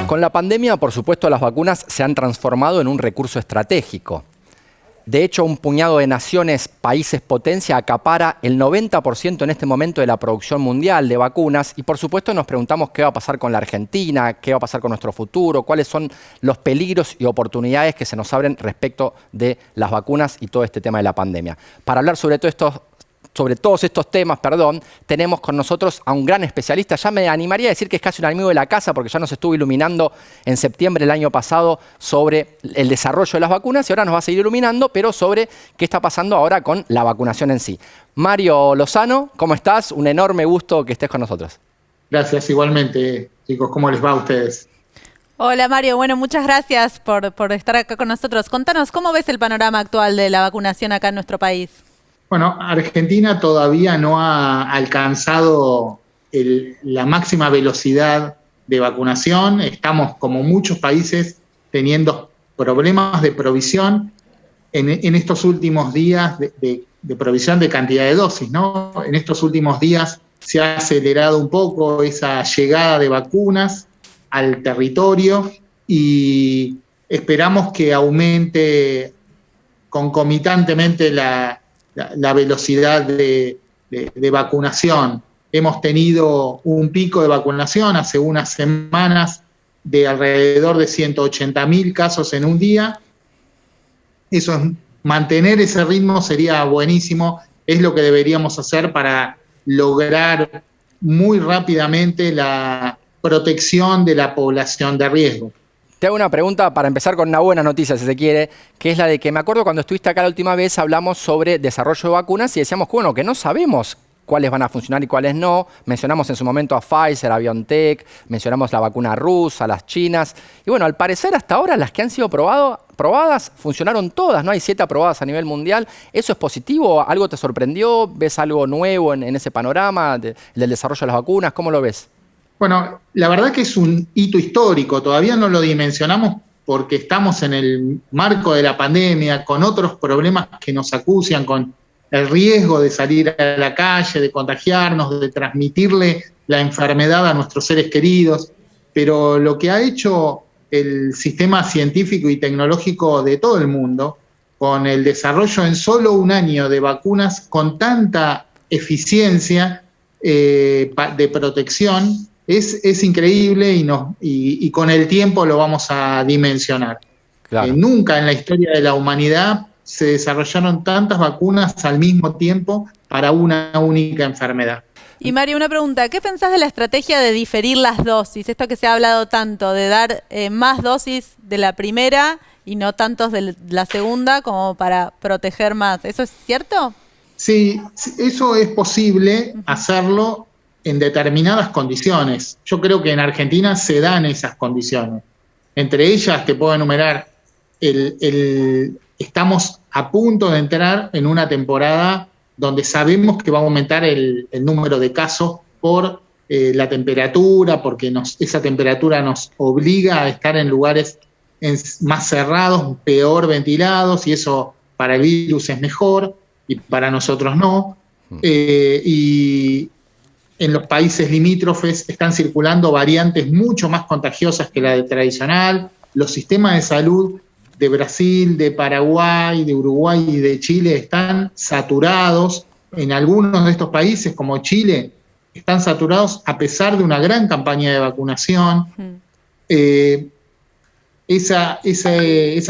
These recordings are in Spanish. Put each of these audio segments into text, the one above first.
Con la pandemia, por supuesto, las vacunas se han transformado en un recurso estratégico. De hecho, un puñado de naciones, países potencia, acapara el 90% en este momento de la producción mundial de vacunas. Y por supuesto nos preguntamos qué va a pasar con la Argentina, qué va a pasar con nuestro futuro, cuáles son los peligros y oportunidades que se nos abren respecto de las vacunas y todo este tema de la pandemia. Para hablar sobre todos estos temas, tenemos con nosotros a un gran especialista. Ya me animaría a decir que es casi un amigo de la casa porque ya nos estuvo iluminando en septiembre del año pasado sobre el desarrollo de las vacunas y ahora nos va a seguir iluminando, pero sobre qué está pasando ahora con la vacunación en sí. Mario Lozano, ¿cómo estás? Un enorme gusto que estés con nosotros. Gracias, igualmente, chicos. ¿Cómo les va a ustedes? Hola Mario, bueno, muchas gracias por estar acá con nosotros. Contanos, ¿cómo ves el panorama actual de la vacunación acá en nuestro país? Bueno, Argentina todavía no ha alcanzado la máxima velocidad de vacunación. Estamos, como muchos países, teniendo problemas de provisión en estos últimos días de provisión de cantidad de dosis, ¿no? En estos últimos días se ha acelerado un poco esa llegada de vacunas al territorio y esperamos que aumente concomitantemente la velocidad de vacunación. Hemos tenido un pico de vacunación hace unas semanas de alrededor de 180.000 casos en un día. Mantener ese ritmo sería buenísimo, es lo que deberíamos hacer para lograr muy rápidamente la protección de la población de riesgo. Te hago una pregunta para empezar con una buena noticia, si se quiere, que es la de que me acuerdo cuando estuviste acá la última vez, hablamos sobre desarrollo de vacunas y decíamos que, bueno, que no sabemos cuáles van a funcionar y cuáles no. Mencionamos en su momento a Pfizer, a BioNTech, mencionamos la vacuna rusa, las chinas. Y bueno, al parecer hasta ahora las que han sido probadas funcionaron todas, ¿no? Hay 7 aprobadas a nivel mundial. ¿Eso es positivo? ¿Algo te sorprendió? ¿Ves algo nuevo en ese panorama del desarrollo de las vacunas? ¿Cómo lo ves? Bueno, la verdad que es un hito histórico, todavía no lo dimensionamos porque estamos en el marco de la pandemia, con otros problemas que nos acucian, con el riesgo de salir a la calle, de contagiarnos, de transmitirle la enfermedad a nuestros seres queridos, pero lo que ha hecho el sistema científico y tecnológico de todo el mundo, con el desarrollo en solo un año de vacunas con tanta eficiencia de protección, es increíble y con el tiempo lo vamos a dimensionar. Claro. Nunca en la historia de la humanidad se desarrollaron tantas vacunas al mismo tiempo para una única enfermedad. Y Mario, una pregunta, ¿qué pensás de la estrategia de diferir las dosis? Esto que se ha hablado tanto, de dar más dosis de la primera y no tantos de la segunda como para proteger más. ¿Eso es cierto? Sí, eso es posible hacerlo en determinadas condiciones. Yo creo que en Argentina se dan esas condiciones. Entre ellas te puedo enumerar, estamos a punto de entrar en una temporada donde sabemos que va a aumentar el número de casos por la temperatura, porque esa temperatura nos obliga a estar en lugares más cerrados, peor ventilados, y eso para el virus es mejor y para nosotros no. Y en los países limítrofes están circulando variantes mucho más contagiosas que la tradicional. Los sistemas de salud de Brasil, de Paraguay, de Uruguay y de Chile están saturados. En algunos de estos países, como Chile, están saturados a pesar de una gran campaña de vacunación. Esa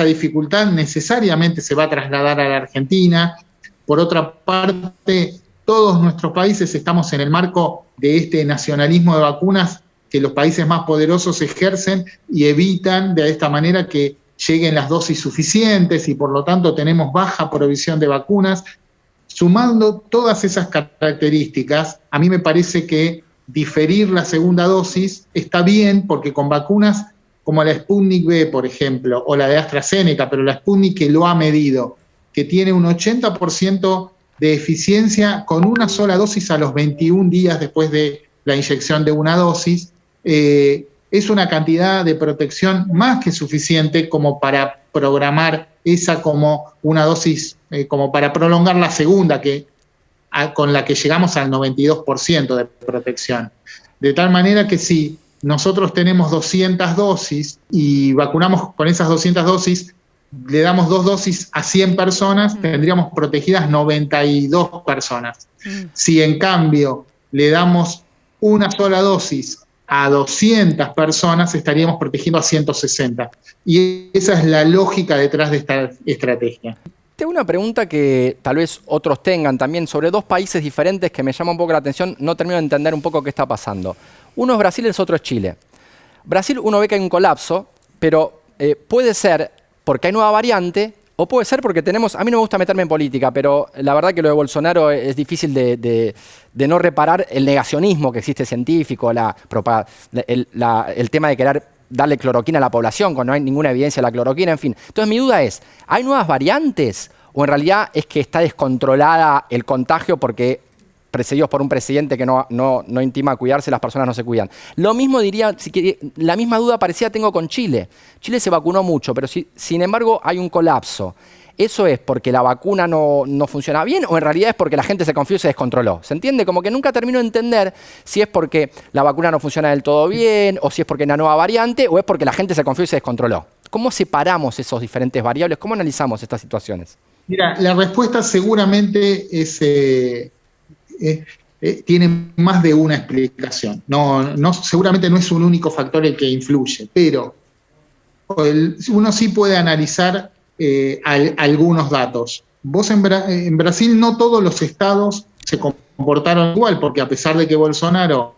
dificultad necesariamente se va a trasladar a la Argentina. Por otra parte, todos nuestros países estamos en el marco de este nacionalismo de vacunas que los países más poderosos ejercen y evitan de esta manera que lleguen las dosis suficientes y por lo tanto tenemos baja provisión de vacunas. Sumando todas esas características, a mí me parece que diferir la segunda dosis está bien porque con vacunas como la Sputnik V, por ejemplo, o la de AstraZeneca, pero la Sputnik que lo ha medido, que tiene un 80% de eficiencia con una sola dosis a los 21 días después de la inyección de una dosis, es una cantidad de protección más que suficiente como para programar esa como una dosis, como para prolongar la segunda, con la que llegamos al 92% de protección. De tal manera que sí, nosotros tenemos 200 dosis y vacunamos con esas 200 dosis, le damos 2 dosis a 100 personas, tendríamos protegidas 92 personas. Si en cambio le damos una sola dosis a 200 personas, estaríamos protegiendo a 160. Y esa es la lógica detrás de esta estrategia. Tengo una pregunta que tal vez otros tengan también sobre dos países diferentes que me llama un poco la atención. No termino de entender un poco qué está pasando. Uno es Brasil y el otro es Chile. Brasil uno ve que hay un colapso, pero puede ser porque hay nueva variante o puede ser porque tenemos... A mí no me gusta meterme en política, pero la verdad que lo de Bolsonaro es difícil de no reparar el negacionismo que existe científico, el tema de querer darle cloroquina a la población cuando no hay ninguna evidencia de la cloroquina, en fin. Entonces mi duda es, ¿hay nuevas variantes o en realidad es que está descontrolada el contagio porque precedidos por un presidente que no intima a cuidarse, las personas no se cuidan? Lo mismo diría, la misma duda parecida tengo con Chile. Chile se vacunó mucho, pero sin embargo hay un colapso. ¿Eso es porque la vacuna no funciona bien o en realidad es porque la gente se confió y se descontroló? ¿Se entiende? Como que nunca termino de entender si es porque la vacuna no funciona del todo bien o si es porque hay una nueva variante o es porque la gente se confió y se descontroló. ¿Cómo separamos esos diferentes variables? ¿Cómo analizamos estas situaciones? Mira, la respuesta seguramente tiene más de una explicación. Seguramente no es un único factor el que influye, pero uno sí puede analizar algunos datos. Vos en Brasil no todos los estados se comportaron igual, porque a pesar de que Bolsonaro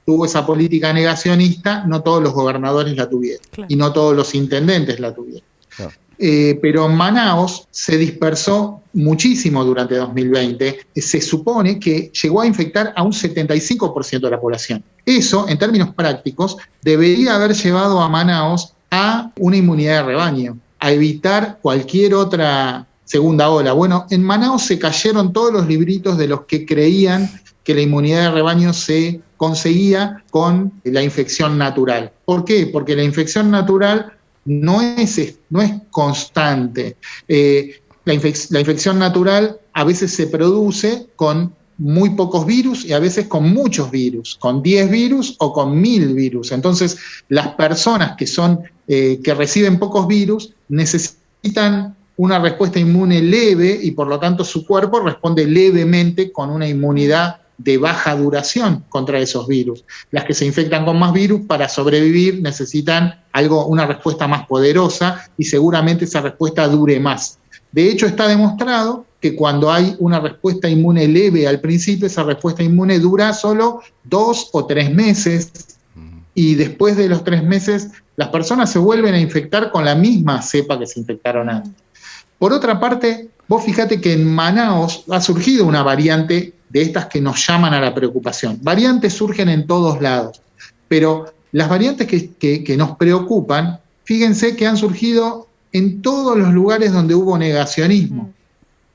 tuvo esa política negacionista, no todos los gobernadores la tuvieron, claro, y no todos los intendentes la tuvieron. Claro. Pero en Manaos se dispersó muchísimo durante 2020. Se supone que llegó a infectar a un 75% de la población. Eso, en términos prácticos, debería haber llevado a Manaos a una inmunidad de rebaño, a evitar cualquier otra segunda ola. Bueno, en Manaos se cayeron todos los libritos de los que creían que la inmunidad de rebaño se conseguía con la infección natural. ¿Por qué? Porque la infección natural no es constante. La infección natural a veces se produce con muy pocos virus y a veces con muchos virus, con 10 virus o con 1000 virus. Entonces, las personas que reciben pocos virus necesitan una respuesta inmune leve y por lo tanto su cuerpo responde levemente con una inmunidad de baja duración contra esos virus. Las que se infectan con más virus para sobrevivir necesitan una respuesta más poderosa y seguramente esa respuesta dure más. De hecho, está demostrado que cuando hay una respuesta inmune leve al principio, esa respuesta inmune dura solo 2 o 3 meses y después de los 3 meses las personas se vuelven a infectar con la misma cepa que se infectaron antes. Por otra parte, vos fíjate que en Manaos ha surgido una variante de estas que nos llaman a la preocupación. Variantes surgen en todos lados, pero las variantes que nos preocupan, fíjense que han surgido en todos los lugares donde hubo negacionismo.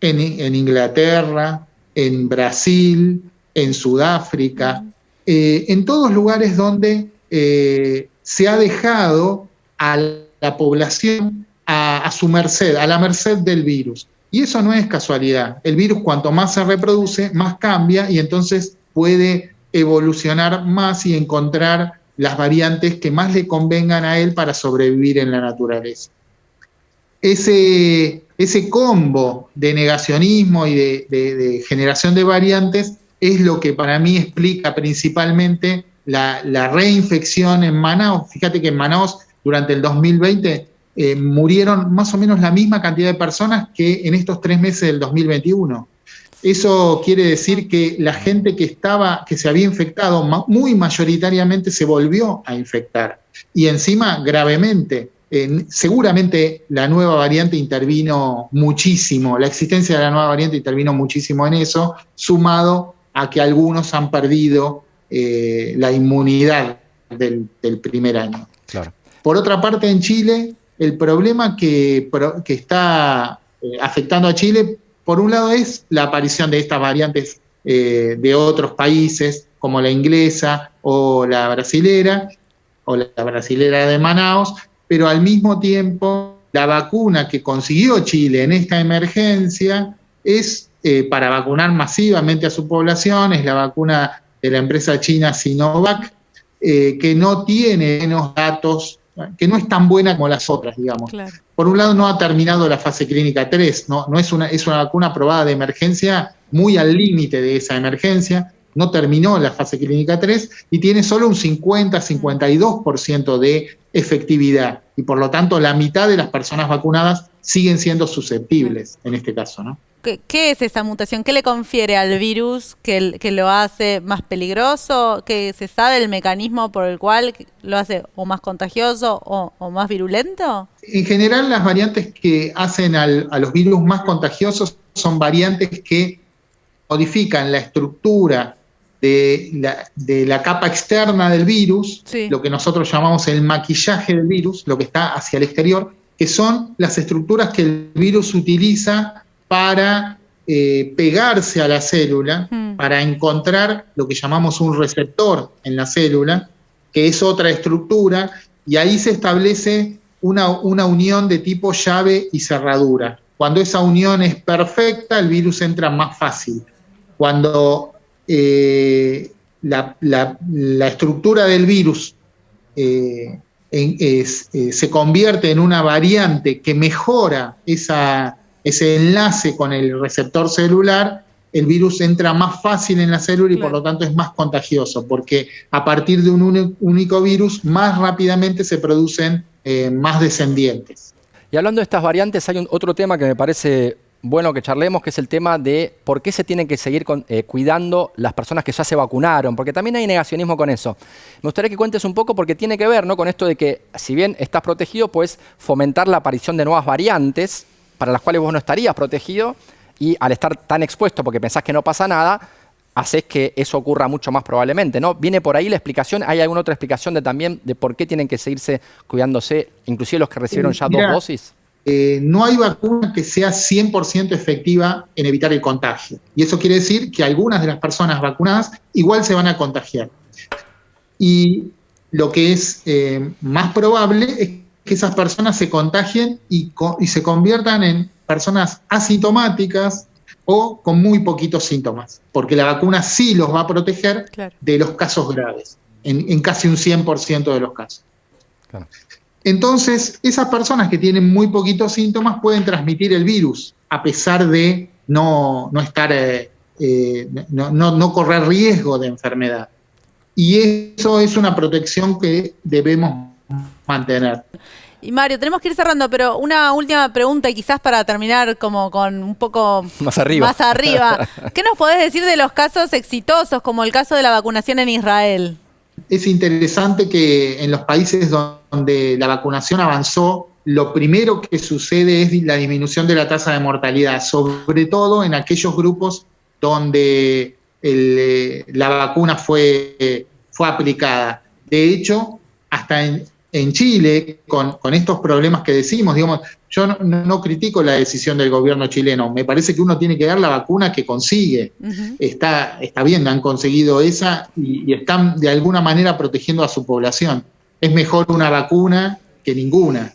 En Inglaterra, en Brasil, en Sudáfrica, en todos lugares donde se ha dejado a la población a su merced, a la merced del virus. Y eso no es casualidad. El virus cuanto más se reproduce, más cambia y entonces puede evolucionar más y encontrar las variantes que más le convengan a él para sobrevivir en la naturaleza. Ese combo de negacionismo y de generación de variantes es lo que para mí explica principalmente la reinfección en Manaos. Fíjate que en Manaos durante el 2020 murieron más o menos la misma cantidad de personas que en estos 3 meses del 2021. Eso quiere decir que la gente que se había infectado muy mayoritariamente se volvió a infectar y encima gravemente. Seguramente la nueva variante intervino muchísimo, la existencia de la nueva variante intervino muchísimo en eso, sumado a que algunos han perdido la inmunidad del primer año. Claro. Por otra parte, en Chile, el problema que está afectando a Chile, por un lado, es la aparición de estas variantes de otros países, como la inglesa o la brasilera de Manaos, pero al mismo tiempo la vacuna que consiguió Chile en esta emergencia es para vacunar masivamente a su población, es la vacuna de la empresa china Sinovac, que no tiene menos datos, que no es tan buena como las otras, digamos. Claro. Por un lado, no ha terminado la fase clínica 3, no es una vacuna aprobada de emergencia muy al límite de esa emergencia, no terminó la fase clínica 3 y tiene solo un 50-52% de efectividad. Y por lo tanto, la mitad de las personas vacunadas siguen siendo susceptibles en este caso, ¿no? ¿Qué es esa mutación? ¿Qué le confiere al virus que lo hace más peligroso? ¿Que se sabe el mecanismo por el cual lo hace o más contagioso o más virulento? En general, las variantes que hacen a los virus más contagiosos son variantes que modifican la estructura de la capa externa del virus, sí, lo que nosotros llamamos el maquillaje del virus, lo que está hacia el exterior, que son las estructuras que el virus utiliza para pegarse a la célula, para encontrar lo que llamamos un receptor en la célula, que es otra estructura, y ahí se establece una unión de tipo llave y cerradura. Cuando esa unión es perfecta, el virus entra más fácil. Cuando la estructura del virus se convierte en una variante que mejora ese enlace con el receptor celular, el virus entra más fácil en la célula y por lo tanto es más contagioso, porque a partir de un único virus más rápidamente se producen más descendientes. Y hablando de estas variantes, hay otro tema que me parece bueno que charlemos, que es el tema de por qué se tienen que seguir cuidando las personas que ya se vacunaron, porque también hay negacionismo con eso. Me gustaría que cuentes un poco, porque tiene que ver, ¿no?, con esto de que si bien estás protegido, puedes fomentar la aparición de nuevas variantes para las cuales vos no estarías protegido, y al estar tan expuesto porque pensás que no pasa nada, haces que eso ocurra mucho más probablemente, ¿no? ¿Viene por ahí la explicación? ¿Hay alguna otra explicación también de por qué tienen que seguirse cuidándose, inclusive los que recibieron ya 2 dosis? No hay vacuna que sea 100% efectiva en evitar el contagio. Y eso quiere decir que algunas de las personas vacunadas igual se van a contagiar. Y lo que es más probable es que esas personas se contagien y se conviertan en personas asintomáticas o con muy poquitos síntomas, porque la vacuna sí los va a proteger, claro, de los casos graves, en casi un 100% de los casos. Claro. Entonces, esas personas que tienen muy poquitos síntomas pueden transmitir el virus, a pesar de no correr riesgo de enfermedad. Y eso es una protección que debemos mantener. Y Mario, tenemos que ir cerrando, pero una última pregunta, y quizás para terminar como con un poco más arriba. ¿Qué nos podés decir de los casos exitosos, como el caso de la vacunación en Israel? Es interesante que en los países donde la vacunación avanzó, lo primero que sucede es la disminución de la tasa de mortalidad, sobre todo en aquellos grupos donde la vacuna fue aplicada. De hecho, hasta en Chile, con estos problemas que decimos, digamos, yo no critico la decisión del gobierno chileno, me parece que uno tiene que dar la vacuna que consigue. Está bien, han conseguido esa y están de alguna manera protegiendo a su población. Es mejor una vacuna que ninguna.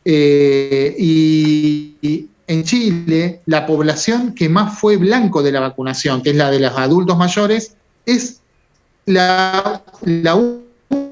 Y en Chile, la población que más fue blanco de la vacunación, que es la de los adultos mayores, es la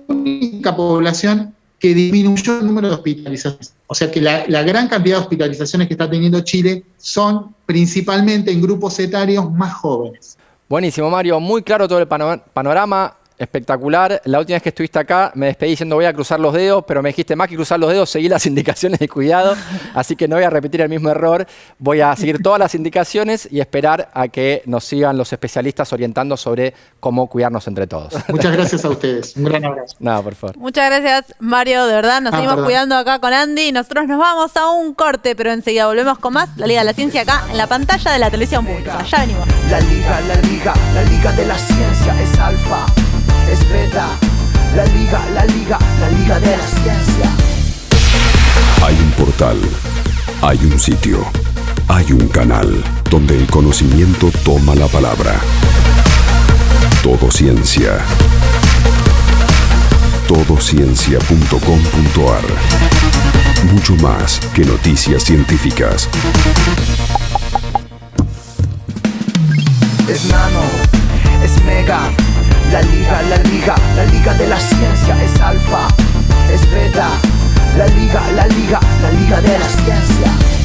única población que disminuyó el número de hospitalizaciones. O sea que la gran cantidad de hospitalizaciones que está teniendo Chile son principalmente en grupos etarios más jóvenes. Buenísimo, Mario. Muy claro todo el panorama. Espectacular. La última vez que estuviste acá me despedí diciendo voy a cruzar los dedos, pero me dijiste más que cruzar los dedos, seguí las indicaciones de cuidado, así que no voy a repetir el mismo error. Voy a seguir todas las indicaciones y esperar a que nos sigan los especialistas orientando sobre cómo cuidarnos entre todos. Muchas gracias a ustedes. Un gran abrazo. Nada, por favor. Muchas gracias, Mario, de verdad. Nos seguimos cuidando acá con Andy. Nosotros nos vamos a un corte, pero enseguida volvemos con más La Liga de la Ciencia acá en la pantalla de la televisión pública. Ya venimos. La Liga de la Ciencia es alfa, es beta. La Liga de la Ciencia. Hay un portal, hay un sitio, hay un canal donde el conocimiento toma la palabra. Todo Ciencia. Todociencia.com.ar. Mucho más que noticias científicas. Es nano, es mega. La Liga de de la ciencia es alfa, es beta. La liga de la ciencia.